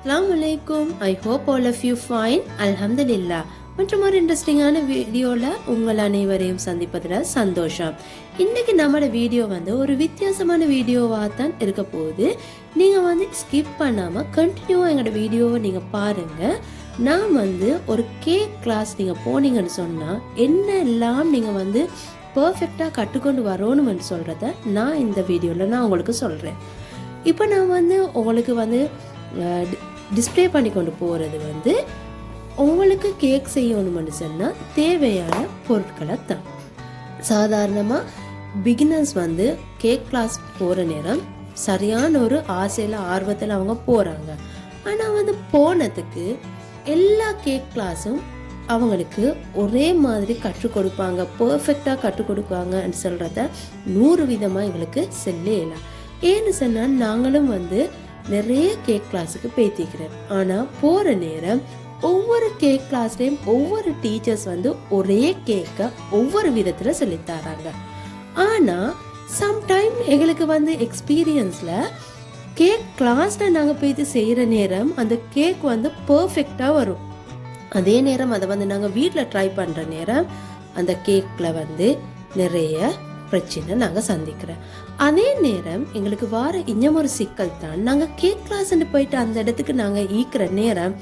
Assalamu alaikum. I hope all of you fine. Alhamdulillah. மற்றும் ஒரு இன்ட்ரெஸ்டிங்கான வீடியோவில் உங்கள் அனைவரையும் சந்திப்பதில் சந்தோஷம். இன்றைக்கி நம்மளோட வீடியோ ஒரு வித்தியாசமான வீடியோவாக தான் இருக்க போகுது. நீங்கள் ஸ்கிப் பண்ணாமல் கண்டினியூவாக எங்களோட வீடியோவை நீங்கள் பாருங்கள். நான் ஒரு கேக் கிளாஸ் நீங்கள் போனீங்கன்னு சொன்னால் என்ன எல்லாம் நீங்கள் பர்ஃபெக்டாக கற்றுக்கொண்டு வரணும்னு சொல்கிறத நான் இந்த வீடியோவில் நான் உங்களுக்கு சொல்கிறேன். இப்போ நான் உங்களுக்கு டிஸ்பிளே பண்ணி கொண்டு போகிறது உங்களுக்கு கேக் செய்யணும்னு சொன்னால் தேவையான பொருட்களை தான். சாதாரணமாக பிகினர்ஸ் கேக் கிளாஸ் போகிற நேரம் சரியான ஒரு ஆசையில் ஆர்வத்தில் அவங்க போகிறாங்க. ஆனால் போனதுக்கு எல்லா கேக் கிளாஸும் அவங்களுக்கு ஒரே மாதிரி கற்றுக் கொடுப்பாங்க, பர்ஃபெக்டாக கற்றுக் கொடுப்பாங்கன்னு சொல்கிறத 100 விதமாக எங்களுக்கு சொல்லலாம். ஏன்னு சொன்னால் நாங்களும் நிறைய கேக் கிளாஸுக்கு பேத்திக்கிறேன். ஆனால் போகிற நேரம் ஒவ்வொரு கேக் கிளாஸ்லேயும் ஒவ்வொரு டீச்சர்ஸ் ஒரே கேக்கை ஒவ்வொரு விதத்தில் சொல்லித்தராங்க. ஆனால் சம்டைம் எங்களுக்கு எக்ஸ்பீரியன்ஸில் கேக் கிளாஸில் நாங்கள் போய்த்து செய்கிற நேரம் அந்த கேக் பர்ஃபெக்டாக வரும். அதே நேரம் அதை நாங்கள் வீட்டில் ட்ரை பண்ணுற நேரம் அந்த கேக்கில் நிறைய பிரச்சனை நாங்கள் சந்திக்கிறோம். அதே நேரம் எங்களுக்கு வார இன்னும் ஒரு சிக்கல் தான், நாங்கள் கேக் கிளாஸ்ன்னு போயிட்டு அந்த இடத்துக்கு நாங்கள் ஈக்கிற நேரம்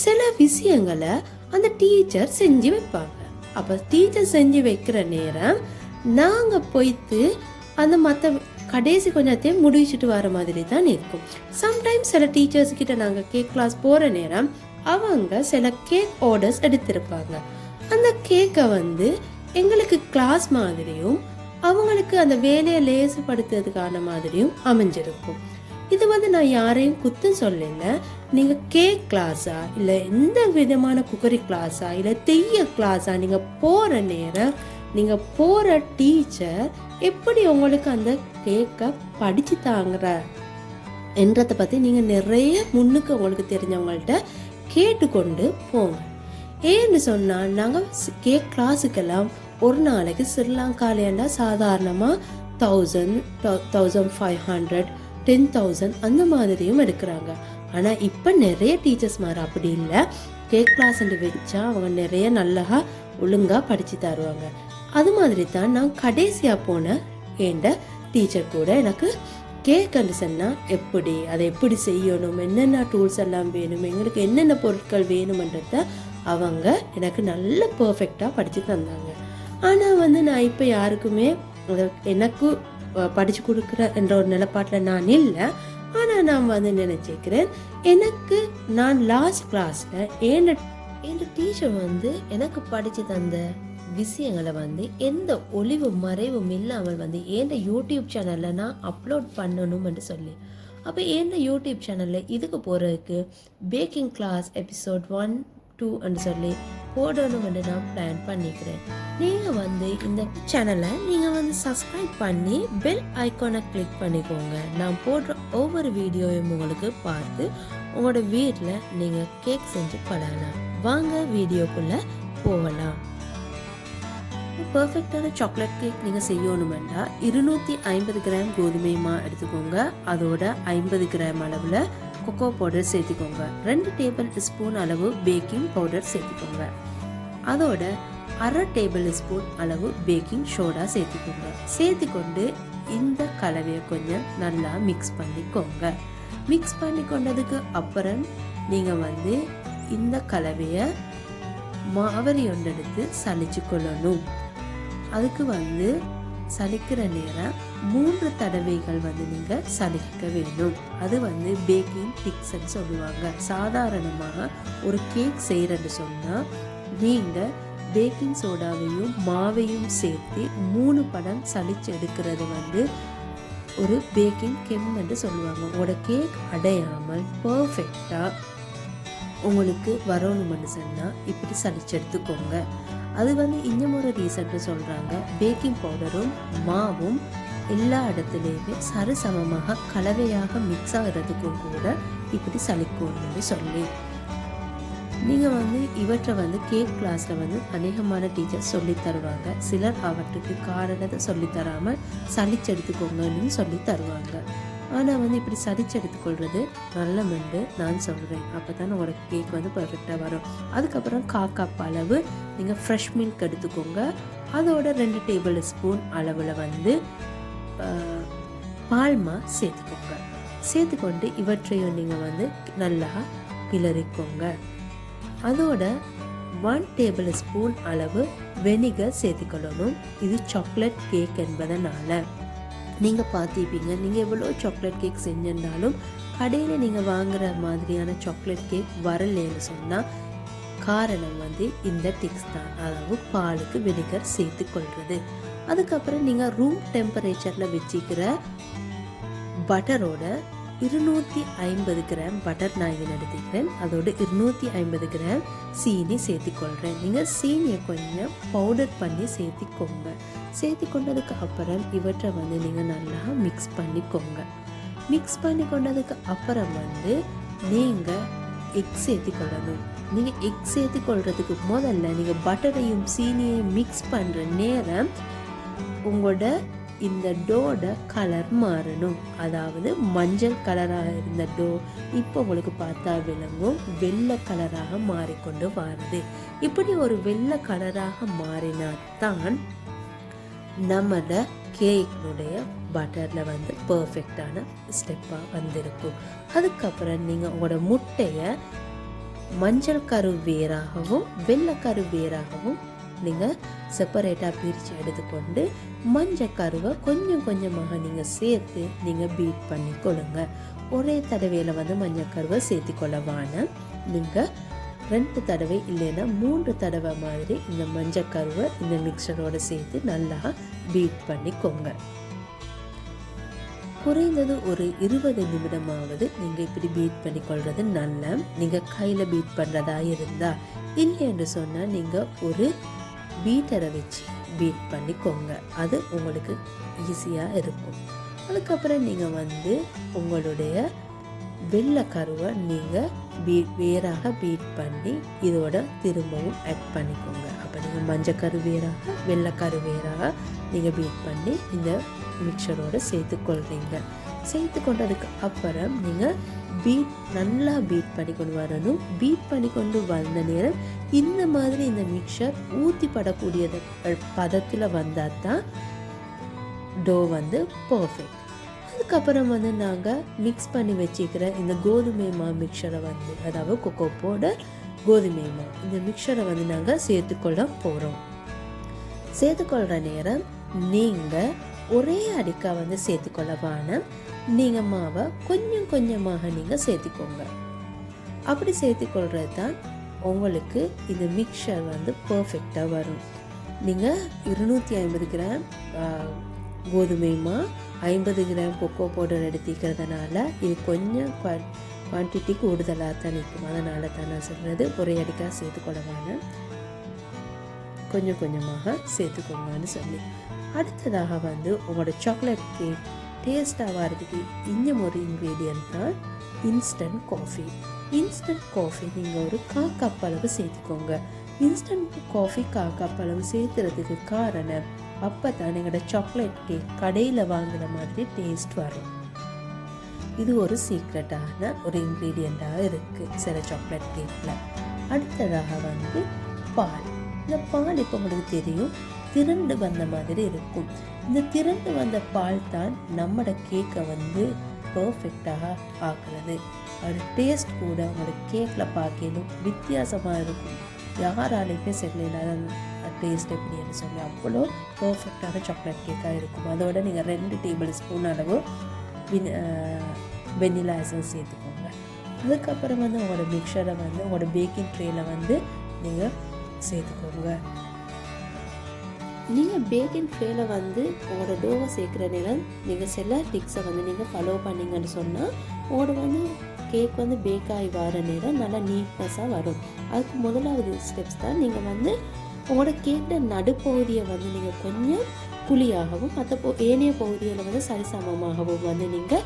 சில விஷயங்களை அந்த டீச்சர் செஞ்சு வைப்பாங்க. அப்போ டீச்சர் செஞ்சு வைக்கிற நேரம் நாங்கள் போய்த்து அந்த மற்ற கடைசி கொஞ்சத்தையும் முடிச்சுட்டு வர மாதிரி தான் இருக்கும். சம்டைம்ஸ் சில டீச்சர்ஸ் கிட்ட நாங்கள் கேக் கிளாஸ் போகிற நேரம் அவங்க சில கேக் ஆர்டர்ஸ் எடுத்திருப்பாங்க. அந்த கேக்கை எங்களுக்கு கிளாஸ் மாதிரியும் அவங்களுக்கு அந்த வேலையை லேசுப்படுத்துறதுக்கான மாதிரியும் அமைஞ்சிருக்கும். இது நான் யாரையும் குத்தம் சொல்லல. நீங்கள் கேக் கிளாஸா இல்லை எந்த விதமான குக்கரி கிளாஸா இல்லை தெய்ய கிளாஸா நீங்கள் போகிற நேரம் நீங்கள் போகிற டீச்சர் எப்படி உங்களுக்கு அந்த கேக்கை படித்து தாங்குற என்றதை பற்றி நீங்கள் நிறைய முன்னுக்கு உங்களுக்கு தெரிஞ்சவங்கள்ட்ட கேட்டுக்கொண்டு போங்க. ஏன்னு சொன்னால் நாங்கள் கேக் கிளாஸுக்கெல்லாம் ஒரு நாளைக்கு ஸ்ரீலங்காலேண்டா சாதாரணமாக 1000, 1500, 10,000 அந்த மாதிரியும் எடுக்கிறாங்க. ஆனால் இப்போ நிறைய டீச்சர்ஸ் மாதிரி அப்படி இல்லை. கேக் கிளாஸ் வச்சா அவங்க நிறைய நல்லா ஒழுங்காக படித்து தருவாங்க. அது மாதிரி தான் நான் கடைசியாக போன ஏண்ட டீச்சர் கூட எனக்கு கேக் சொன்னால் அதை எப்படி செய்யணும், என்னென்ன டூல்ஸ் எல்லாம் வேணும், எங்களுக்கு என்னென்ன பொருட்கள் வேணுமன்றத அவங்க எனக்கு நல்ல பர்ஃபெக்டாக படித்து தந்தாங்க. ஆனால் நான் இப்போ யாருக்குமே எனக்கு படித்து கொடுக்குற என்ற ஒரு நிலப்பாட்டில் நான் இல்லை. ஆனால் நான் நினச்சிக்கிறேன், எனக்கு நான் லாஸ்ட் கிளாஸில் என் டீச்சர் எனக்கு படித்து தந்த விஷயங்களை எந்த ஒளிவு மறைவும் இல்லாமல் என் யூடியூப் சேனலில் நான் அப்லோட் பண்ணணும்னு சொல்லி, அப்போ என் யூடியூப் சேனலில் இதுக்கு போகிறதுக்கு பேக்கிங் கிளாஸ் எபிசோட் 1, 2 சொல்லி போடணும்னு நான் பிளான் பண்ணிக்கிறேன். நீங்கள் இந்த சேனலை நீங்கள் சப்ஸ்கிரைப் பண்ணி பெல் ஐக்கானை கிளிக் பண்ணிக்கோங்க. நான் போடுற ஒவ்வொரு வீடியோவையும் உங்களுக்கு பார்த்து உங்களோட வீட்டில் நீங்கள் கேக் செஞ்சு பழகலாம். வாங்க வீடியோக்குள்ளே போகலாம். பர்ஃபெக்டான சாக்லேட் கேக் நீங்கள் செய்யணுமெண்டா 250 கிராம் கோதுமை மாவு எடுத்துக்கோங்க. அதோட 50 கிராம் அளவில் கொக்கோ பவுடர் சேர்த்துக்கோங்க. 2 டேபிள் ஸ்பூன் அளவு பேக்கிங் பவுடர் சேர்த்துக்கோங்க. அதோட 1/2 டேபிள் ஸ்பூன் அளவு பேக்கிங் சோடா சேர்த்துக்கோங்க. சேர்த்துக்கொண்டு இந்த கலவையை கொஞ்சம் நல்லா மிக்ஸ் பண்ணிக்கோங்க. மிக்ஸ் பண்ணி கொண்டதுக்கு அப்புறம் நீங்கள் இந்த கலவையை மாவரி ஒன்று எடுத்து சலிச்சு கொள்ளணும். அதுக்கு சலிக்கிற நேரம் 3 தடவைகள் நீங்கள் சலிக்க வேணும். அது பேக்கிங் டிக்ஸ்ன்னு சொல்லுவாங்க. சாதாரணமாக ஒரு கேக் செய்கிறன்னு சொன்னால் நீங்கள் பேக்கிங் சோடாவையும் மாவையும் சேர்த்து 3 படம் சலிச்சு எடுக்கிறது ஒரு பேக்கிங் கெம்ன்னு சொல்லுவாங்க. உங்களோட கேக் அடையாமல் பர்ஃபெக்டாக உங்களுக்கு வரணும்னு சொன்னால் இப்படி சலிச்சு எடுத்துக்கோங்க. அது இன்னும் ஒரு ரீசன்னு சொல்கிறாங்க, பேக்கிங் பவுடரும் மாவும் எல்லா இடத்துலையுமே சரிசமமாக கலவையாக மிக்ஸ் ஆகிறதுக்கும் கூட இப்படி சலிக்கணும்னு சொல்லி, நீங்கள் இவற்றை கேக் கிளாஸில் அநேகமான டீச்சர் சொல்லி தருவாங்க. சிலர் அவற்றுக்கு காரணத்தை சொல்லி தராமல் சலிச்சு எடுத்துக்கோங்கன்னு சொல்லி தருவாங்க. ஆனால் வந்து இப்படி சதிச்சு எடுத்துக்கொள்வது நல்ல மெண்டு நான் சொல்கிறேன். அப்போ தான் உங்களோட கேக் வந்து பர்ஃபெக்டாக வரும். அதுக்கப்புறம் 1/4 கப் அளவு நீங்கள் ஃப்ரெஷ் மில்க் எடுத்துக்கோங்க. அதோட 2 டேபிள் ஸ்பூன் அளவில் வந்து பால்மா சேர்த்துக்கோங்க. சேர்த்துக்கொண்டு இவற்றையும் நீங்கள் வந்து நல்லா கிளறிக்கோங்க. அதோட 1 டேபிள் ஸ்பூன் அளவு வெனிகர் சேர்த்துக்கொள்ளணும். இது சாக்லேட் கேக் என்பதனால நீங்கள் பார்த்துப்பீங்க, நீங்கள் எவ்வளோ சாக்லேட் கேக் செஞ்சிருந்தாலும் கடையில் நீங்கள் வாங்குகிற மாதிரியான சாக்லேட் கேக் வரலன்னு சொன்னால் காரணம் வந்து இந்த டிப்ஸ் தான், அதாவது பாலுக்கு வினிகர் சேர்த்து கொள்வது. அதுக்கப்புறம் நீங்கள் ரூம் டெம்பரேச்சரில் வச்சுக்கிற பட்டரோட 250 கிராம் பட்டர் நான் இங்கே எடுத்துக்கிறேன். அதோட 250 கிராம் சீனி சேர்த்துக்கொள்கிறேன். நீங்கள் சீனியை கொஞ்சம் பவுடர் பண்ணி சேர்த்திக்கோங்க. சேர்த்து கொண்டதுக்கு அப்புறம் இவற்றை வந்து நீங்கள் நல்லா மிக்ஸ் பண்ணிக்கோங்க. மிக்ஸ் பண்ணி கொண்டதுக்கு அப்புறம் வந்து நீங்கள் எக் சேர்த்துக்கொள்ளணும். நீங்கள் எக் சேர்த்துக்கொள்கிறதுக்கு முதல்ல நீங்கள் பட்டரையும் சீனியையும் மிக்ஸ் பண்ணுற நேரம் உங்களோட இந்த டோட கலர் மாறணும். அதாவது மஞ்சள் கலராக இருந்த டோ இப்போ உங்களுக்கு பார்த்தா விளங்கும் வெள்ளை கலராக மாறிக்கொண்டு வருது. இப்படி ஒரு வெள்ளை கலராக மாறினால்தான் நம்மளோட கேக்கினுடைய பட்டரில் வந்து பர்ஃபெக்டான ஸ்டெப்பாக வந்திருக்கும். அதுக்கப்புறம் நீங்கள் உங்களோட முட்டையை மஞ்சள் கரு வேறாகவும் வெள்ளை கரு வேறாகவும் நீங்கள் செப்பரேட்டாக பிரித்து எடுத்துக்கொண்டு மஞ்சள் கருவை கொஞ்சம் கொஞ்சமாக நீங்கள் சேர்த்து நீங்கள் பீட் பண்ணி கொள்ளுங்க. ஒரே தடவையில் வந்து மஞ்சள் கருவை சேர்த்துக்கொள்ளவான நீங்கள் 2 தடவை இல்லைன்னா 3 தடவை மாதிரி இந்த மஞ்சள் கருவை இந்த மிக்சரோடு சேர்த்து நல்லா பீட் பண்ணிக்கோங்க. குறைந்தது ஒரு 20 நிமிடமாவது நீங்கள் இப்படி பீட் பண்ணிக்கொள்வது நல்ல. நீங்கள் கையில் பீட் பண்ணுறதா இருந்தால், இல்லை என்று சொன்னால் நீங்கள் ஒரு பீட்டரை வச்சு பீட் பண்ணிக்கோங்க. அது உங்களுக்கு ஈஸியாக இருக்கும். அதுக்கப்புறம் நீங்கள் வந்து உங்களுடைய வெள்ளை கருவை நீங்கள் வேறாக பீட் பண்ணி இதோட திரும்பவும் ஆட் பண்ணிக்கோங்க. அப்போ நீங்கள் மஞ்சள் கரு வேறாக வெள்ளை கரு வேறாக நீங்கள் பீட் பண்ணி இந்த மிக்சரோடு சேர்த்துக்கொள்கிறீங்க. சேர்த்து கொண்டதுக்கு அப்புறம் நீங்கள் நல்லா பீட் பண்ணி கொண்டு வரணும். பீட் பண்ணி கொண்டு வந்த நேரம் இந்த மாதிரி இந்த மிக்சர் ஊற்றி படக்கூடியது பதத்தில் வந்தால் தான் டோ வந்து பர்ஃபெக்ட். அதுக்கப்புறம் வந்து நாங்கள் மிக்ஸ் பண்ணி வச்சுக்கிற இந்த கோதுமை மா மிக்சரை வந்து, அதாவது கொக்கோ பவுடர் கோதுமை மா, இந்த மிக்சரை வந்து நாங்கள் சேர்த்துக்கொள்ள போகிறோம். சேர்த்துக்கொள்கிற நேரம் நீங்கள் ஒரே அடிக்கா வந்து சேர்த்துக்கொள்ளவான, நீங்கள் மாவை கொஞ்சம் கொஞ்சமாக நீங்கள் சேர்த்துக்கோங்க. அப்படி சேர்த்துக்கொள்கிறது தான் உங்களுக்கு இந்த மிக்சர் வந்து பர்ஃபெக்டாக வரும். நீங்கள் 250 கிராம் கோதுமை மா 50 கிராம் கொக்கோ பவுடர் எடுத்துக்கிறதுனால இது கொஞ்சம் குவான்டிட்டி கூடுதலாக தான் நிற்கும். அதனால தான் நான் சொல்கிறது ஒரே அடிக்காக சேர்த்துக்கொள்ளவான, கொஞ்சம் கொஞ்சமாக சேர்த்துக்கோங்கன்னு சொல்லி. அடுத்ததாக வந்து உங்களோட சாக்லேட் கேக் டேஸ்டாக வரதுக்கு இன்னும் ஒரு இன்க்ரீடியன்ட் தான் இன்ஸ்டன்ட் காஃபி. இன்ஸ்டன்ட் காஃபி நீங்கள் ஒரு 1/4 கப் அளவு சேர்த்துக்கோங்க. இன்ஸ்டன்ட் காஃபி 1/4 கப் அளவு சேர்த்துறதுக்கு காரணம் அப்போ தான் எங்களோட சாக்லேட் கேக் கடையில் வாங்குற மாதிரி டேஸ்ட் வரும். இது ஒரு சீக்ரெட்டான ஒரு இன்க்ரீடியண்ட்டாக இருக்குது சில சாக்லேட் கேக்கில். அடுத்ததாக வந்து பால். இந்த பால் இப்போ உங்களுக்கு தெரியும் திரண்டு வந்த மாதிரி இருக்கும். இந்த திரண்டு வந்த பால் தான் நம்மளோட கேக்கை வந்து பர்ஃபெக்டாக ஆக்குறது. அது டேஸ்ட் கூட உங்களோட கேக்கில் பார்க்கலும் வித்தியாசமாக இருக்கும். யாராலையுமே செல்லல டேஸ்ட் எப்படின்னு சொல்லி அவ்வளோ பர்ஃபெக்டான சாக்லேட் கேக்காக இருக்கும். அதோட நீங்கள் 2 டேபிள் ஸ்பூன் அளவு வெண்ணிலா எசன்ஸ் சேர்த்துக்கோங்க. அதுக்கப்புறம் வந்து உங்களோட மிக்சரை வந்து உங்களோட பேக்கிங் ட்ரேயில் வந்து நீங்கள் சேர்த்துக்கோங்க. நீங்கள் பேக்கிங் ட்ரேயில் வந்து உங்களோட டோவை சேர்க்குற நேரம் நீங்கள் சில டிப்ஸை வந்து நீங்கள் ஃபாலோ பண்ணிங்கன்னு சொன்னால் உங்களோட வந்து கேக் வந்து பேக் ஆகி வர நேரம் நல்லா நீட்னஸாக வரும். அதுக்கு முதலாவது ஸ்டெப்ஸ் தான் நீங்கள் வந்து உங்களோட கேக்கில் நடுப்பகுதியை வந்து நீங்கள் கொஞ்சம் குழியாகவும் மற்ற ஏனைய பகுதியில் வந்து சரிசமமாகவும் வந்து நீங்கள்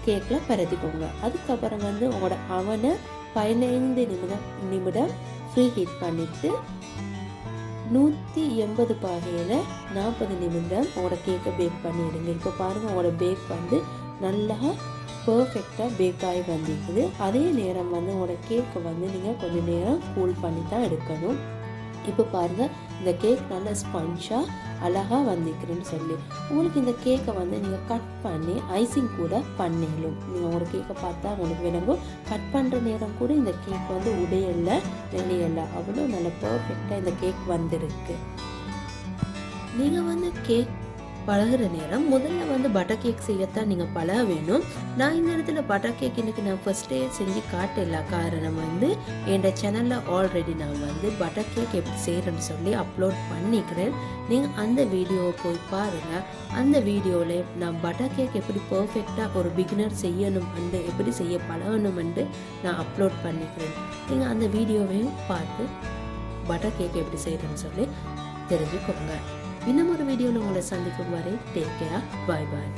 கேக்கில் பரத்திக்கோங்க. அதுக்கப்புறம் வந்து உங்களோட அவனை 15 நிமிடம் ஃப்ரீ ஹீட் பண்ணிவிட்டு 180 பாகையில் 40 நிமிடம் உங்களோட கேக்கை பேக் பண்ணிவிடுங்க. இப்போ பாருங்கள் உங்களோட பேக் வந்து நல்லா பர்ஃபெக்டாக பேக் ஆகி வந்திருக்குது. அதே நேரம் வந்து உங்களோட கேக்கை வந்து நீங்கள் கொஞ்சம் நேரம் கூல் பண்ணி தான் எடுக்கணும். இப்போ பாருங்கள், இந்த கேக் நல்லா ஸ்பஞ்சாக அழகாக வந்திருக்குன்னு சொல்லி உங்களுக்கு இந்த கேக்கை வந்து நீங்கள் கட் பண்ணி ஐசிங் கூட பண்ணிடலும். நீங்கள் ஒரு கேக்கை பார்த்தா உங்களுக்கு விளங்கும். கட் பண்ணுற நேரம் கூட இந்த கேக் வந்து உடையலை வெளியலை, அவ்வளோ நல்ல பர்ஃபெக்டாக இந்த கேக் வந்திருக்கு. நீங்கள் வந்து கேக் பழகிற நேரம் முதல்ல வந்து பட்டர் கேக் செய்யத்தான் நீங்கள் பழக வேணும். நான் இந்த இடத்துல பட்டர் கேக் இன்றைக்கி நான் ஃபஸ்ட்டே செஞ்சு காட்டல. காரணம் வந்து என் சேனலில் ஆல்ரெடி நான் வந்து பட்டர் கேக் எப்படி செய்கிறேன்னு சொல்லி அப்லோட் பண்ணிக்கிறேன். நீங்கள் அந்த வீடியோவை போய் பாருங்கள். அந்த வீடியோவில் நான் பட்டர் கேக் எப்படி பர்ஃபெக்டாக ஒரு பிகினர் செய்யணும் அண்டு எப்படி செய்ய பழகணுமென்று நான் அப்லோட் பண்ணிக்கிறேன். நீங்கள் அந்த வீடியோவையும் பார்த்து பட்டர் கேக் எப்படி செய்கிறேன்னு சொல்லி தெரிஞ்சுக்கோங்க. இன்னும் ஒரு வீடியோவில் உங்களை சந்திக்கும் வரை டேக் கேர். பாய் பாய்.